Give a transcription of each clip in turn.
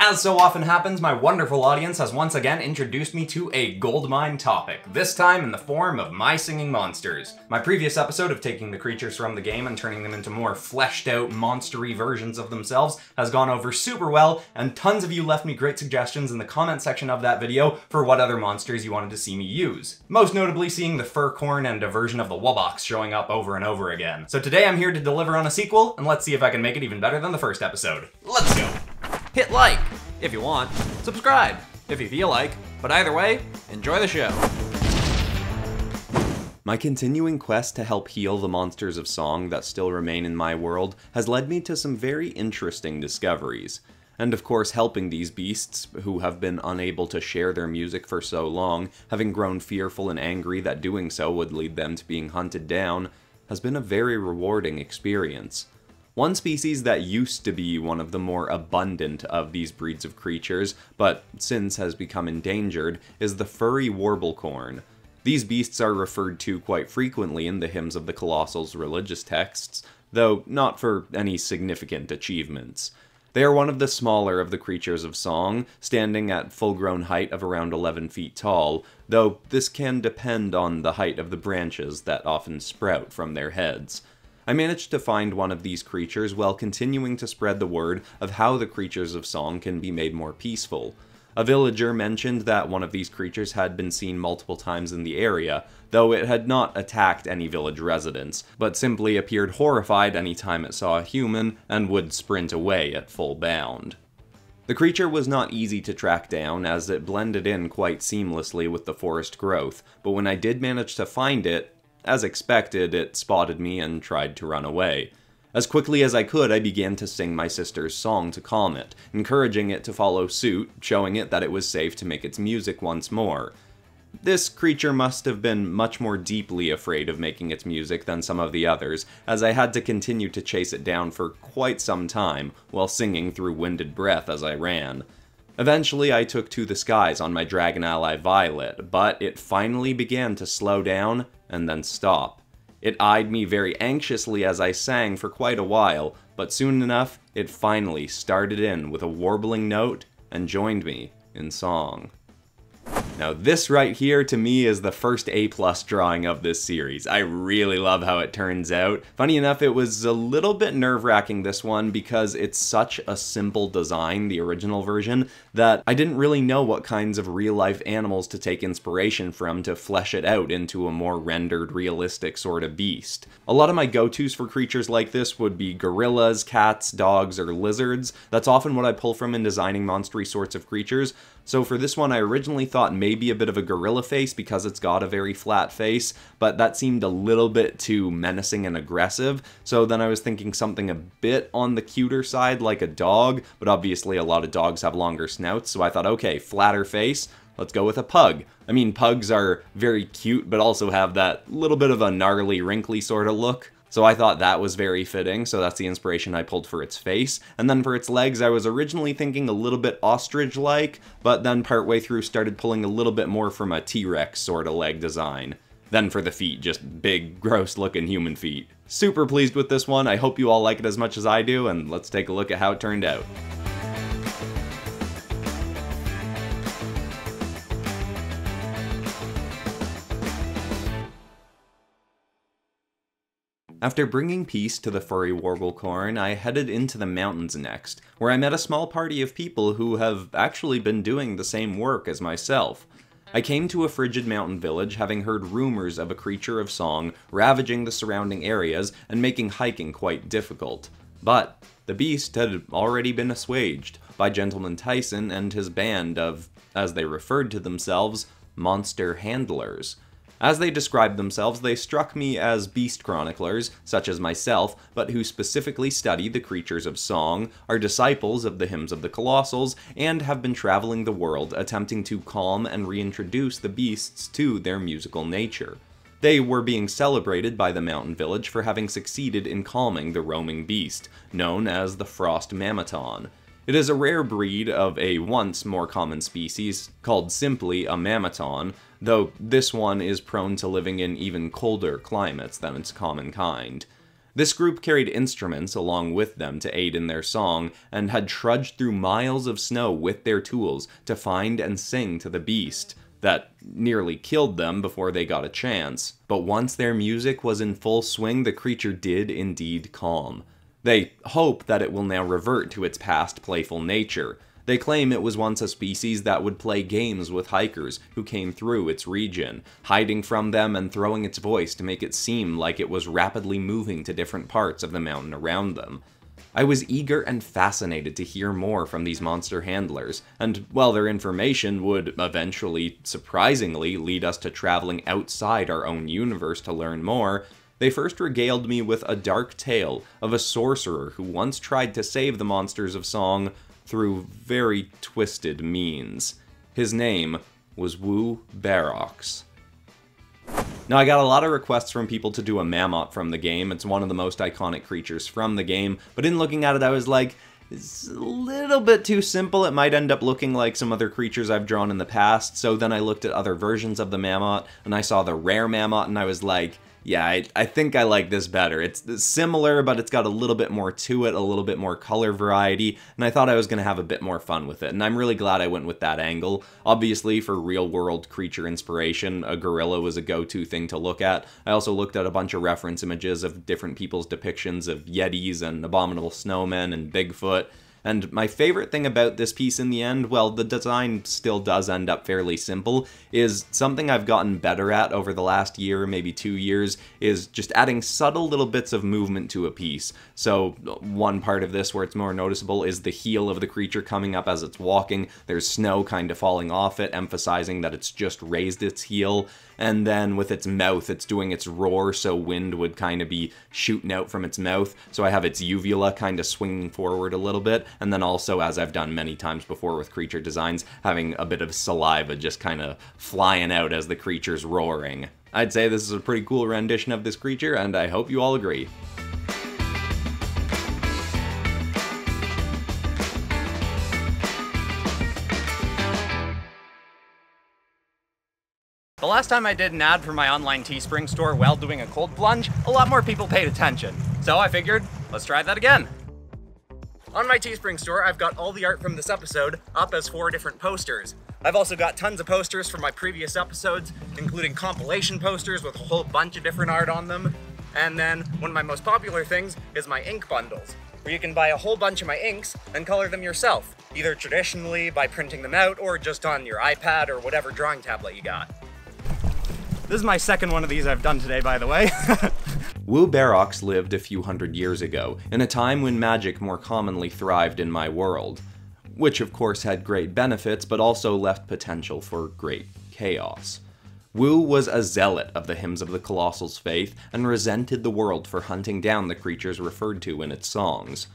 As so often happens, my wonderful audience has once again introduced me to a goldmine topic, this time in the form of my singing monsters. My previous episode of taking the creatures from the game and turning them into more fleshed out, monstery versions of themselves has gone over super well, and tons of you left me great suggestions in the comment section of that video for what other monsters you wanted to see me use. Most notably seeing the furcorn and a version of the Wobox showing up over and over again. So today I'm here to deliver on a sequel, and let's see if I can make it even better than the first episode. Let's go! Hit like if you want, subscribe if you feel like, but either way, enjoy the show. My continuing quest to help heal the monsters of song that still remain in my world has led me to some very interesting discoveries. And of course, helping these beasts, who have been unable to share their music for so long, having grown fearful and angry that doing so would lead them to being hunted down, has been a very rewarding experience. One species that used to be one of the more abundant of these breeds of creatures, but since has become endangered, is the furry warblecorn. These beasts are referred to quite frequently in the hymns of the Colossal's religious texts, though not for any significant achievements. They are one of the smaller of the creatures of song, standing at full-grown height of around 11 feet tall, though this can depend on the height of the branches that often sprout from their heads. I managed to find one of these creatures while continuing to spread the word of how the creatures of song can be made more peaceful. A villager mentioned that one of these creatures had been seen multiple times in the area, though it had not attacked any village residents, but simply appeared horrified anytime it saw a human and would sprint away at full bound. The creature was not easy to track down as it blended in quite seamlessly with the forest growth, but when I did manage to find it, as expected, it spotted me and tried to run away. As quickly as I could, I began to sing my sister's song to calm it, encouraging it to follow suit, showing it that it was safe to make its music once more. This creature must have been much more deeply afraid of making its music than some of the others, as I had to continue to chase it down for quite some time, while singing through winded breath as I ran. Eventually, I took to the skies on my dragon ally Violet, but it finally began to slow down and then stop. It eyed me very anxiously as I sang for quite a while, but soon enough, it finally started in with a warbling note and joined me in song. Now this right here to me is the first A+ drawing of this series. I really love how it turns out. Funny enough, it was a little bit nerve-wracking this one because it's such a simple design, the original version, that I didn't really know what kinds of real-life animals to take inspiration from to flesh it out into a more rendered, realistic sort of beast. A lot of my go-tos for creatures like this would be gorillas, cats, dogs, or lizards. That's often what I pull from in designing monstery sorts of creatures. So for this one, I originally thought maybe a bit of a gorilla face because it's got a very flat face, but that seemed a little bit too menacing and aggressive, so then I was thinking something a bit on the cuter side like a dog, but obviously a lot of dogs have longer snouts, so I thought, okay, flatter face, let's go with a pug. I mean, pugs are very cute, but also have that little bit of a gnarly, wrinkly sort of look. So I thought that was very fitting, so that's the inspiration I pulled for its face. And then for its legs, I was originally thinking a little bit ostrich-like, but then partway through started pulling a little bit more from a T-Rex sort of leg design. Then for the feet, just big, gross-looking human feet. Super pleased with this one, I hope you all like it as much as I do, and let's take a look at how it turned out. After bringing peace to the furry warblecorn, I headed into the mountains next, where I met a small party of people who have actually been doing the same work as myself. I came to a frigid mountain village having heard rumors of a creature of song ravaging the surrounding areas and making hiking quite difficult. But the beast had already been assuaged by Gentleman Tyson and his band of, as they referred to themselves, monster handlers. As they described themselves, they struck me as beast chroniclers, such as myself, but who specifically study the creatures of song, are disciples of the hymns of the Colossals, and have been traveling the world attempting to calm and reintroduce the beasts to their musical nature. They were being celebrated by the mountain village for having succeeded in calming the roaming beast, known as the Frost Mammaton. It is a rare breed of a once more common species, called simply a Mammaton, though this one is prone to living in even colder climates than its common kind. This group carried instruments along with them to aid in their song, and had trudged through miles of snow with their tools to find and sing to the beast that nearly killed them before they got a chance. But once their music was in full swing, the creature did indeed calm. They hope that it will now revert to its past playful nature. They claim it was once a species that would play games with hikers who came through its region, hiding from them and throwing its voice to make it seem like it was rapidly moving to different parts of the mountain around them. I was eager and fascinated to hear more from these monster handlers, and while their information would eventually, surprisingly, lead us to traveling outside our own universe to learn more, they first regaled me with a dark tale of a sorcerer who once tried to save the monsters of song through very twisted means. His name was Wu Barox. Now, I got a lot of requests from people to do a Mammoth from the game. It's one of the most iconic creatures from the game, but in looking at it, I was like, it's a little bit too simple. It might end up looking like some other creatures I've drawn in the past. So then I looked at other versions of the Mammoth, and I saw the rare Mammoth, and I was like, yeah, I think I like this better. It's similar, but it's got a little bit more to it, a little bit more color variety, and I thought I was going to have a bit more fun with it, and I'm really glad I went with that angle. Obviously, for real-world creature inspiration, a gorilla was a go-to thing to look at. I also looked at a bunch of reference images of different people's depictions of Yetis and abominable snowmen and Bigfoot. And my favorite thing about this piece in the end, well, the design still does end up fairly simple, is something I've gotten better at over the last year, maybe 2 years, is just adding subtle little bits of movement to a piece. So one part of this where it's more noticeable is the heel of the creature coming up as it's walking. There's snow kind of falling off it, emphasizing that it's just raised its heel. And then with its mouth, it's doing its roar, so wind would kind of be shooting out from its mouth. So I have its uvula kind of swinging forward a little bit. And then also, as I've done many times before with creature designs, having a bit of saliva just kind of flying out as the creature's roaring. I'd say this is a pretty cool rendition of this creature, and I hope you all agree. The last time I did an ad for my online Teespring store while doing a cold plunge, a lot more people paid attention. So I figured, let's try that again. On my Teespring store, I've got all the art from this episode up as 4 different posters. I've also got tons of posters from my previous episodes, including compilation posters with a whole bunch of different art on them. And then, one of my most popular things is my ink bundles, where you can buy a whole bunch of my inks and color them yourself, either traditionally by printing them out or just on your iPad or whatever drawing tablet you got. This is my second one of these I've done today, by the way. Wu Barox lived a few hundred years ago, in a time when magic more commonly thrived in my world, which of course had great benefits, but also left potential for great chaos. Wu was a zealot of the Hymns of the Colossal's faith, and resented the world for hunting down the creatures referred to in its songs.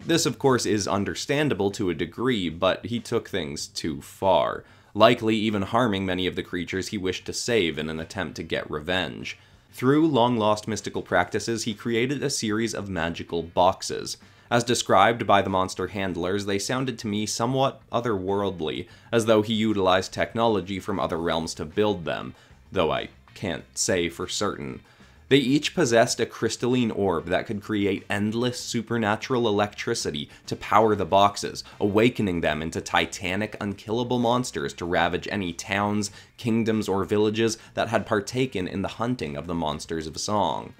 This of course is understandable to a degree, but he took things too far, likely even harming many of the creatures he wished to save in an attempt to get revenge. Through long-lost mystical practices, he created a series of magical boxes. As described by the monster handlers, they sounded to me somewhat otherworldly, as though he utilized technology from other realms to build them, though I can't say for certain. They each possessed a crystalline orb that could create endless supernatural electricity to power the boxes, awakening them into titanic, unkillable monsters to ravage any towns, kingdoms, or villages that had partaken in the hunting of the monsters of song.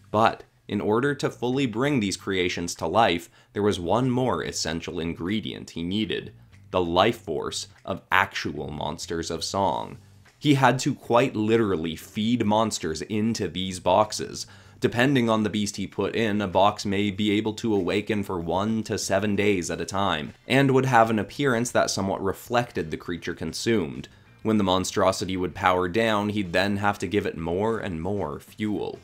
But in order to fully bring these creations to life, there was one more essential ingredient he needed: the life force of actual monsters of song. He had to quite literally feed monsters into these boxes. Depending on the beast he put in, a box may be able to awaken for 1 to 7 days at a time, and would have an appearance that somewhat reflected the creature consumed. When the monstrosity would power down, he'd then have to give it more and more fuel.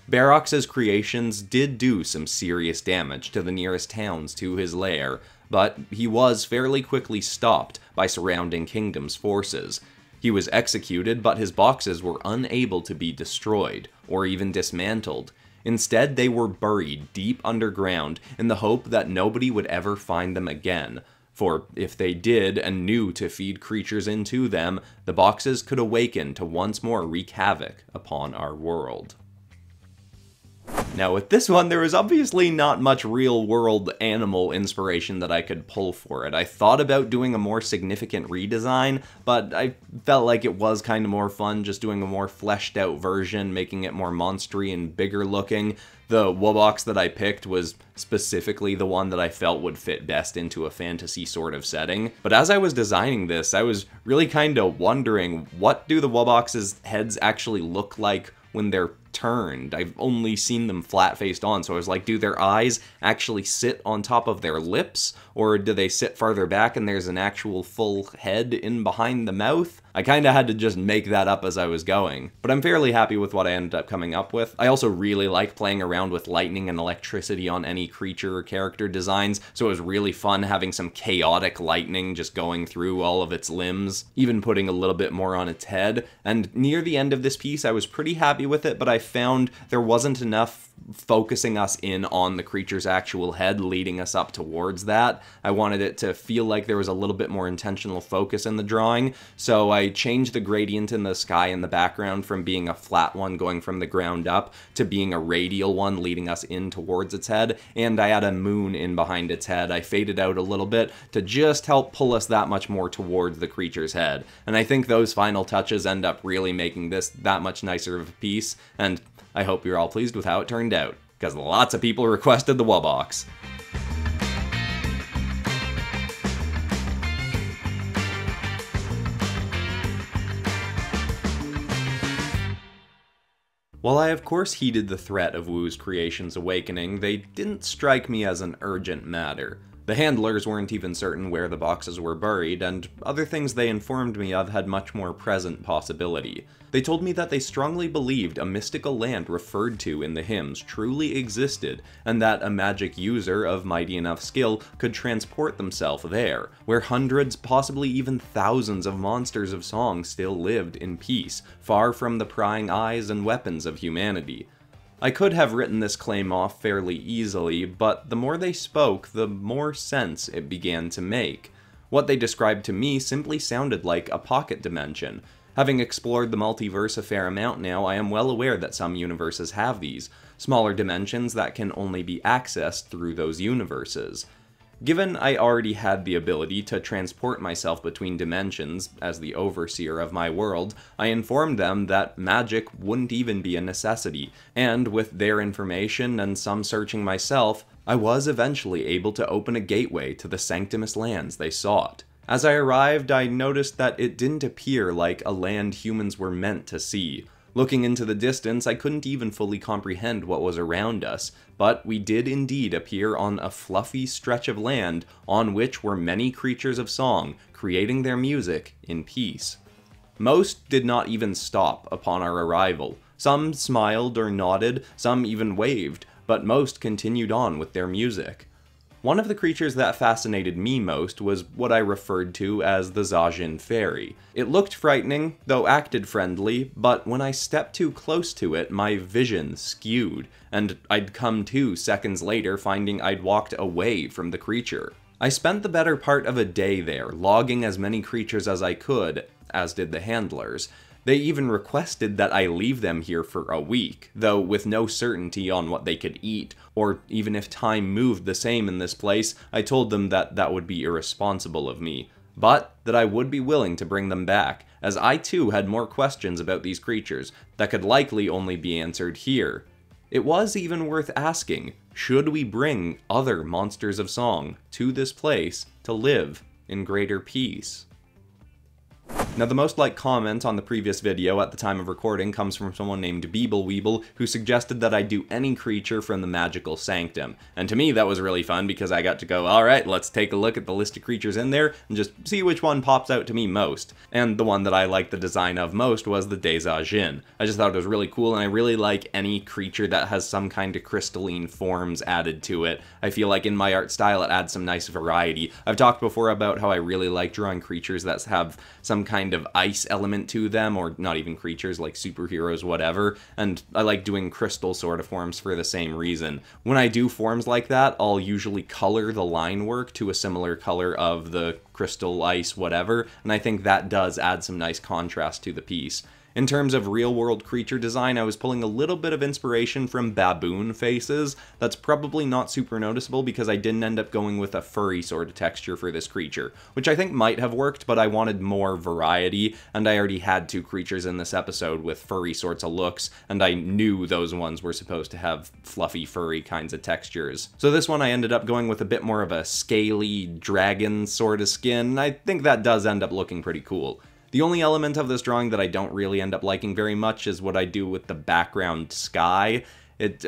Barox's creations did do some serious damage to the nearest towns to his lair, but he was fairly quickly stopped by surrounding kingdoms' forces. He was executed, but his boxes were unable to be destroyed, or even dismantled. Instead, they were buried deep underground in the hope that nobody would ever find them again. For if they did and knew to feed creatures into them, the boxes could awaken to once more wreak havoc upon our world. Now with this one, there was obviously not much real-world animal inspiration that I could pull for it. I thought about doing a more significant redesign, but I felt like it was kind of more fun just doing a more fleshed out version, making it more monstery and bigger looking. The Wobox that I picked was specifically the one that I felt would fit best into a fantasy sort of setting. But as I was designing this, I was really kind of wondering, what do the Wobox's heads actually look like when they're turned? I've only seen them flat-faced on, so I was like, do their eyes actually sit on top of their lips, or do they sit farther back and there's an actual full head in behind the mouth? I kinda had to just make that up as I was going, but I'm fairly happy with what I ended up coming up with. I also really like playing around with lightning and electricity on any creature or character designs, so it was really fun having some chaotic lightning just going through all of its limbs, even putting a little bit more on its head. And near the end of this piece, I was pretty happy with it, but I found there wasn't enough focusing us in on the creature's actual head, leading us up towards that. I wanted it to feel like there was a little bit more intentional focus in the drawing, so I changed the gradient in the sky in the background from being a flat one going from the ground up to being a radial one leading us in towards its head, and I had a moon in behind its head. I faded out a little bit to just help pull us that much more towards the creature's head, and I think those final touches end up really making this that much nicer of a piece, and I hope you're all pleased with how it turned out, because lots of people requested the Wobox. While I of course heeded the threat of Wu's creations awakening, they didn't strike me as an urgent matter. The handlers weren't even certain where the boxes were buried, and other things they informed me of had much more present possibility. They told me that they strongly believed a mystical land referred to in the hymns truly existed, and that a magic user of mighty enough skill could transport themselves there, where hundreds, possibly even thousands of monsters of song still lived in peace, far from the prying eyes and weapons of humanity. I could have written this claim off fairly easily, but the more they spoke, the more sense it began to make. What they described to me simply sounded like a pocket dimension. Having explored the multiverse a fair amount now, I am well aware that some universes have these, smaller dimensions that can only be accessed through those universes. Given I already had the ability to transport myself between dimensions as the overseer of my world, I informed them that magic wouldn't even be a necessity, and with their information and some searching myself, I was eventually able to open a gateway to the sanctimous lands they sought. As I arrived, I noticed that it didn't appear like a land humans were meant to see. Looking into the distance, I couldn't even fully comprehend what was around us, but we did indeed appear on a fluffy stretch of land on which were many creatures of song, creating their music in peace. Most did not even stop upon our arrival. Some smiled or nodded, some even waved, but most continued on with their music. One of the creatures that fascinated me most was what I referred to as the Déjà-Jin fairy. It looked frightening, though acted friendly, but when I stepped too close to it, my vision skewed, and I'd come to seconds later finding I'd walked away from the creature. I spent the better part of a day there, logging as many creatures as I could, as did the handlers. They even requested that I leave them here for a week, though with no certainty on what they could eat, or even if time moved the same in this place, I told them that that would be irresponsible of me, but that I would be willing to bring them back, as I too had more questions about these creatures that could likely only be answered here. It was even worth asking, should we bring other monsters of song to this place to live in greater peace? Now, the most liked comment on the previous video at the time of recording comes from someone named Beeble who suggested that I do any creature from the Magical Sanctum. And to me, that was really fun because I got to go, alright, let's take a look at the list of creatures in there and just see which one pops out to me most. And the one that I liked the design of most was the Déjà-Jin. I just thought it was really cool, and I really like any creature that has some kind of crystalline forms added to it. I feel like in my art style, it adds some nice variety. I've talked before about how I really like drawing creatures that have some kind of ice element to them, or not even creatures, like superheroes, whatever, and I like doing crystal sort of forms for the same reason. When I do forms like that, I'll usually color the line work to a similar color of the crystal, ice, whatever, and I think that does add some nice contrast to the piece. In terms of real-world creature design, I was pulling a little bit of inspiration from baboon faces. That's probably not super noticeable because I didn't end up going with a furry sort of texture for this creature, which I think might have worked, but I wanted more variety, and I already had 2 creatures in this episode with furry sorts of looks, and I knew those ones were supposed to have fluffy, furry kinds of textures. So this one I ended up going with a bit more of a scaly dragon sort of skin, and I think that does end up looking pretty cool. The only element of this drawing that I don't really end up liking very much is what I do with the background sky.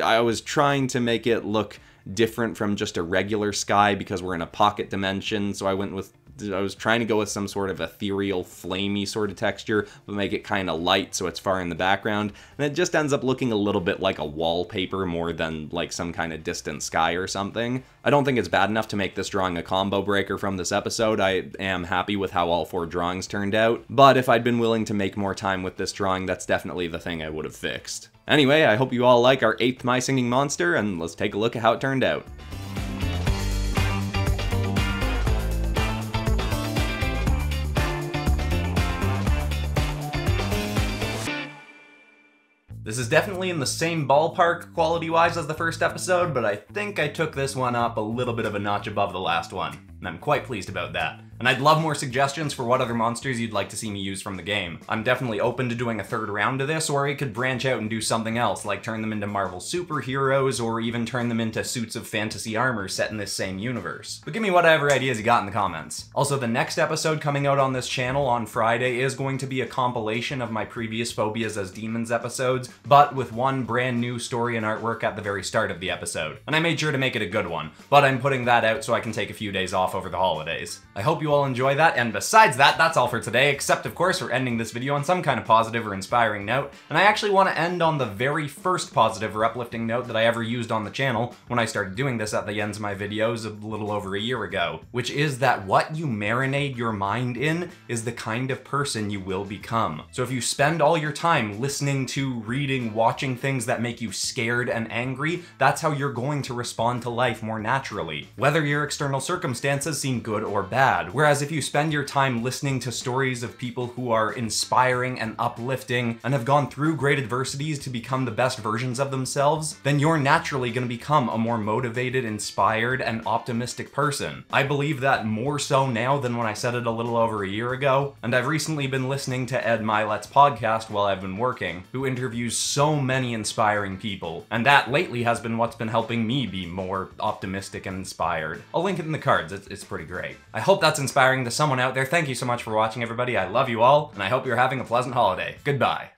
I was trying to make it look different from just a regular sky because we're in a pocket dimension, so I was trying to go with some sort of ethereal, flamey sort of texture, but make it kind of light so it's far in the background, and it just ends up looking a little bit like a wallpaper more than like some kind of distant sky or something. I don't think it's bad enough to make this drawing a combo breaker from this episode. I am happy with how all 4 drawings turned out, but if I'd been willing to make more time with this drawing, that's definitely the thing I would have fixed. Anyway, I hope you all like our 8th My Singing Monster, and let's take a look at how it turned out. This is definitely in the same ballpark quality-wise as the first episode, but I think I took this one up a little bit of a notch above the last one, and I'm quite pleased about that. And I'd love more suggestions for what other monsters you'd like to see me use from the game. I'm definitely open to doing a 3rd round of this, or I could branch out and do something else, like turn them into Marvel superheroes, or even turn them into suits of fantasy armor set in this same universe. But give me whatever ideas you got in the comments. Also, the next episode coming out on this channel on Friday is going to be a compilation of my previous Phobias as Demons episodes, but with one brand new story and artwork at the very start of the episode. And I made sure to make it a good one, but I'm putting that out so I can take a few days off over the holidays. I hope you all enjoy that, and besides that, that's all for today, except of course we're ending this video on some kind of positive or inspiring note, and I actually want to end on the very first positive or uplifting note that I ever used on the channel when I started doing this at the ends of my videos a little over a year ago, which is that what you marinate your mind in is the kind of person you will become. So if you spend all your time listening to, reading, watching things that make you scared and angry, that's how you're going to respond to life more naturally, whether your external circumstances seem good or bad. Whereas if you spend your time listening to stories of people who are inspiring and uplifting and have gone through great adversities to become the best versions of themselves, then you're naturally going to become a more motivated, inspired, and optimistic person. I believe that more so now than when I said it a little over a year ago, and I've recently been listening to Ed Milet's podcast while I've been working, who interviews so many inspiring people, and that lately has been what's been helping me be more optimistic and inspired. I'll link it in the cards, it's pretty great. I hope that's inspiring to someone out there. Thank you so much for watching, everybody. I love you all, and I hope you're having a pleasant holiday. Goodbye.